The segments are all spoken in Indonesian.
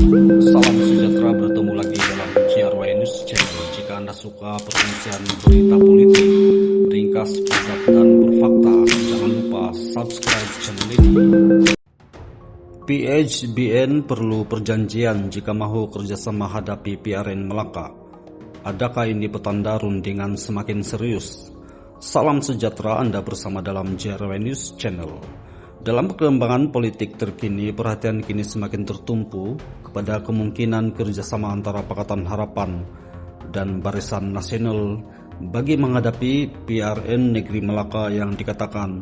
Salam sejahtera, bertemu lagi dalam JRY News Channel. Jika Anda suka perkongsian berita politik, ringkas, padat, dan berfakta, jangan lupa subscribe channel ini. PHBN perlu perjanjian jika mahu kerjasama hadapi PRN Melaka. Adakah ini petanda rundingan semakin serius? Salam sejahtera, Anda bersama dalam JRY News Channel. Dalam perkembangan politik terkini, perhatian kini semakin tertumpu kepada kemungkinan kerjasama antara Pakatan Harapan dan Barisan Nasional bagi menghadapi PRN Negeri Melaka yang dikatakan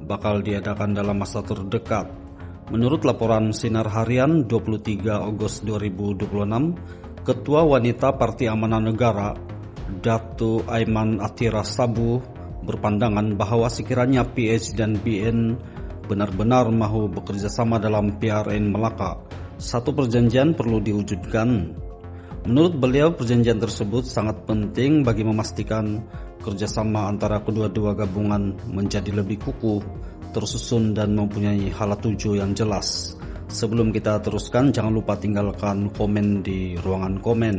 bakal diadakan dalam masa terdekat. Menurut laporan Sinar Harian 23 Agustus 2026, Ketua Wanita Parti Amanah Negara, Datu Aiman Atira Sabu, berpandangan bahwa sekiranya PH dan BN benar-benar mahu bekerja sama dalam PRN Melaka, satu perjanjian perlu diwujudkan. Menurut beliau, perjanjian tersebut sangat penting bagi memastikan kerjasama antara kedua-dua gabungan menjadi lebih kukuh, tersusun, dan mempunyai hala tuju yang jelas. Sebelum kita teruskan, jangan lupa tinggalkan komen di ruangan komen.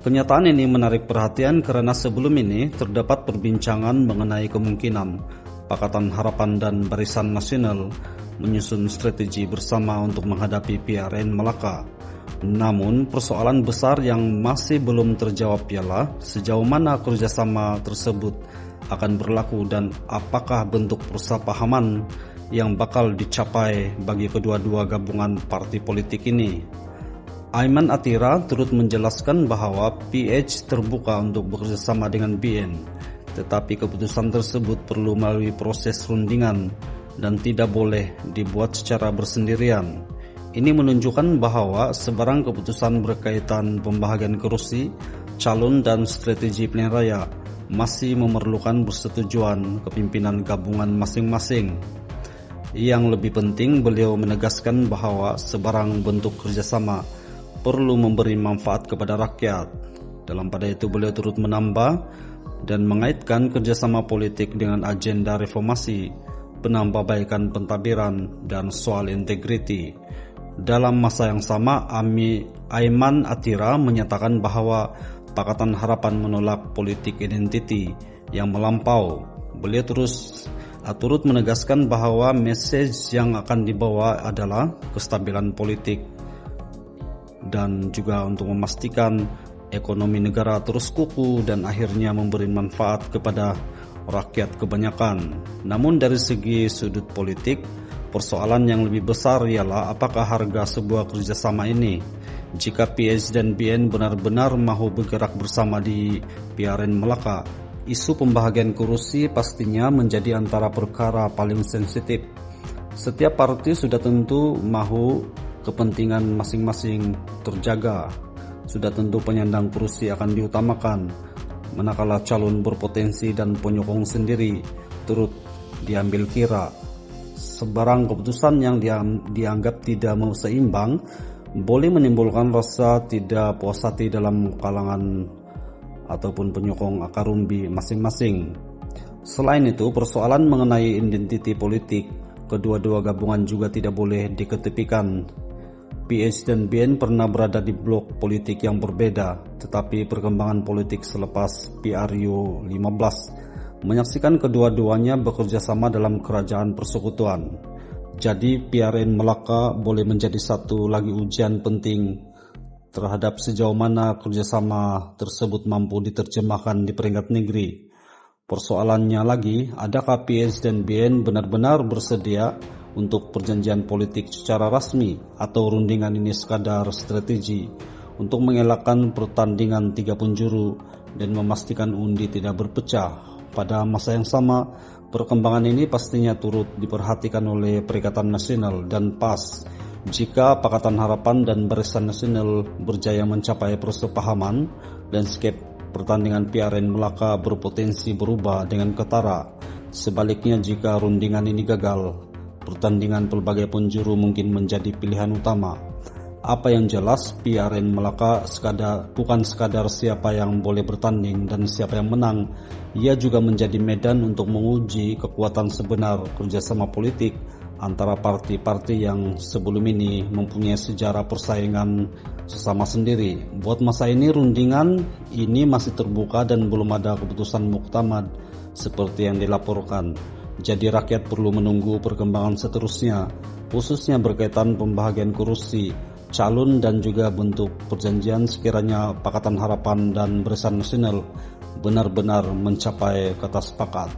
Kenyataan ini menarik perhatian karena sebelum ini terdapat perbincangan mengenai kemungkinan Pakatan Harapan dan Barisan Nasional menyusun strategi bersama untuk menghadapi PRN Melaka. Namun, persoalan besar yang masih belum terjawab ialah sejauh mana kerjasama tersebut akan berlaku dan apakah bentuk persepahaman yang bakal dicapai bagi kedua-dua gabungan parti politik ini. Aiman Atira turut menjelaskan bahwa PH terbuka untuk bekerjasama dengan BN, tetapi keputusan tersebut perlu melalui proses rundingan dan tidak boleh dibuat secara bersendirian. Ini menunjukkan bahwa sebarang keputusan berkaitan pembahagian kursi, calon, dan strategi pilihan raya masih memerlukan persetujuan kepimpinan gabungan masing-masing. Yang lebih penting, beliau menegaskan bahwa sebarang bentuk kerjasama perlu memberi manfaat kepada rakyat. Dalam pada itu, beliau turut menambah dan mengaitkan kerjasama politik dengan agenda reformasi, penambahbaikan pentadbiran, dan soal integriti. Dalam masa yang sama, Aiman Atira menyatakan bahwa Pakatan Harapan menolak politik identiti yang melampau. Beliau turut menegaskan bahwa message yang akan dibawa adalah kestabilan politik dan juga untuk memastikan ekonomi negara terus kukuh dan akhirnya memberi manfaat kepada rakyat kebanyakan. Namun dari segi sudut politik, persoalan yang lebih besar ialah apakah harga sebuah kerjasama ini. Jika PH dan BN benar-benar mahu bergerak bersama di PRN Melaka, isu pembahagian kursi pastinya menjadi antara perkara paling sensitif. Setiap parti sudah tentu mahu kepentingan masing-masing terjaga. Sudah tentu penyandang kursi akan diutamakan, manakala calon berpotensi dan penyokong sendiri turut diambil kira. Sebarang keputusan yang dianggap tidak mau seimbang boleh menimbulkan rasa tidak puas hati dalam kalangan ataupun penyokong akar umbi masing-masing. Selain itu, persoalan mengenai identiti politik kedua-dua gabungan juga tidak boleh diketepikan. PH dan BN pernah berada di blok politik yang berbeda, tetapi perkembangan politik selepas PRU 15 menyaksikan kedua-duanya bekerja sama dalam kerajaan persekutuan. Jadi PRN Melaka boleh menjadi satu lagi ujian penting terhadap sejauh mana kerjasama tersebut mampu diterjemahkan di peringkat negeri. Persoalannya lagi, adakah PH dan BN benar-benar bersedia untuk perjanjian politik secara rasmi atau rundingan ini sekadar strategi untuk mengelakkan pertandingan 3 penjuru dan memastikan undi tidak berpecah. Pada masa yang sama, perkembangan ini pastinya turut diperhatikan oleh Perikatan Nasional dan PAS. Jika Pakatan Harapan dan Barisan Nasional berjaya mencapai persepahaman, landscape pertandingan PRN Melaka berpotensi berubah dengan ketara. Sebaliknya, jika rundingan ini gagal, pertandingan pelbagai penjuru mungkin menjadi pilihan utama. Apa yang jelas, PRN Melaka bukan sekadar siapa yang boleh bertanding dan siapa yang menang. Ia juga menjadi medan untuk menguji kekuatan sebenar kerjasama politik antara parti-parti yang sebelum ini mempunyai sejarah persaingan sesama sendiri. Buat masa ini rundingan ini masih terbuka dan belum ada keputusan muktamad seperti yang dilaporkan. Jadi rakyat perlu menunggu perkembangan seterusnya, khususnya berkaitan pembahagian kursi, calon dan juga bentuk perjanjian sekiranya Pakatan Harapan dan Barisan Nasional benar-benar mencapai kata sepakat.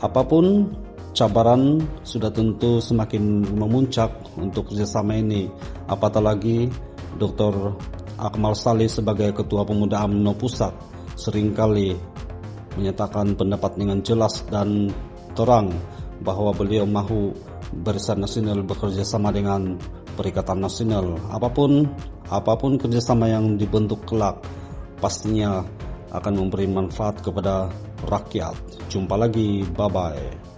Apapun cabaran sudah tentu semakin memuncak untuk kerjasama ini, apatah lagi Dr. Akmal Saleh sebagai Ketua Pemuda UMNO Pusat seringkali menyatakan pendapat dengan jelas dan terang bahwa beliau mahu Barisan Nasional bekerja sama dengan Perikatan Nasional. Apapun kerjasama yang dibentuk kelak pastinya akan memberi manfaat kepada rakyat. Jumpa lagi, bye-bye.